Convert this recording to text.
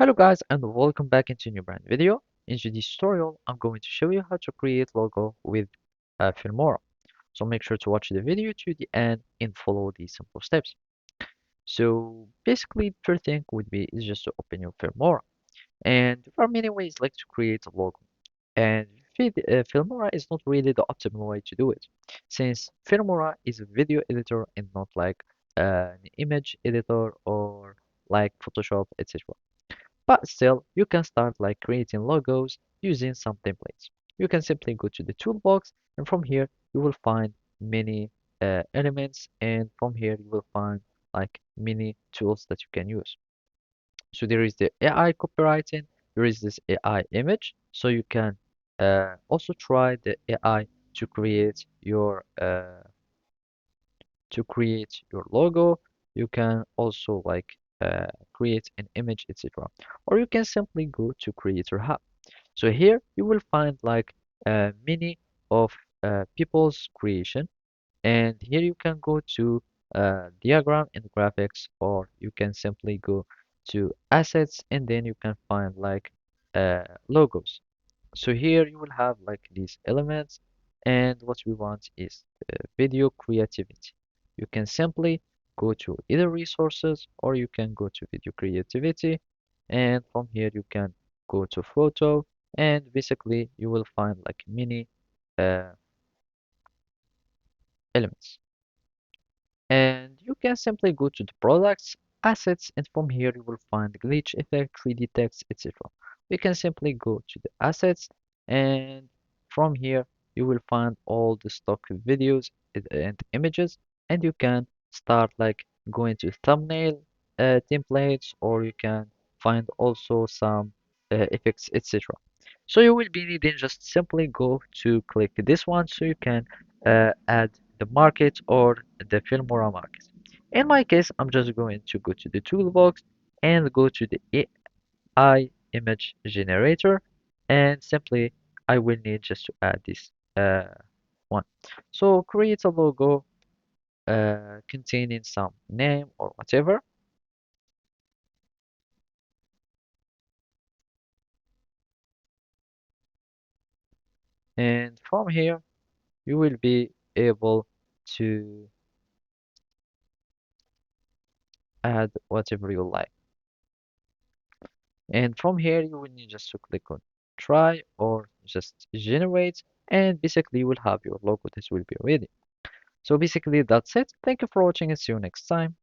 Hello guys and welcome back into a new brand video. In today's tutorial, I'm going to show you how to create logo with Filmora. So make sure to watch the video to the end and follow these simple steps. So basically, first thing would be is just to open your Filmora. And there are many ways like to create a logo. And Filmora is not really the optimal way to do it, since Filmora is a video editor and not like an image editor or like Photoshop, etc. But still, you can start like creating logos using some templates. You can simply go to the toolbox and from here you will find many elements and from here you will find like many tools that you can use. So there is the AI copywriting, there is this AI image, so you can also try the AI to create your logo. You can also like create an image, etc. Or you can simply go to Creator Hub. So here you will find like many of people's creation, and here you can go to diagram and graphics, or you can simply go to assets, and then you can find like logos. So here you will have like these elements, and what we want is video creativity. You can simply go to either resources or you can go to video creativity, and from here you can go to photo, and basically you will find like many uh, elements. And you can simply go to the products, assets, and from here you will find glitch effect, 3D text, etc. We can simply go to the assets, and from here you will find all the stock videos and images, and you can start like going to thumbnail templates, or you can find also some effects, etc. So you will be needing just simply go to click this one so you can add the market or the Filmora market. In my case, I'm just going to go to the toolbox and go to the AI image generator, and simply I will need just to add this one. So create a logo containing some name or whatever, and from here you will be able to add whatever you like. And from here, you will need just to click on try or just generate, and basically you will have your logo that will be ready. So basically that's it. Thank you for watching and see you next time.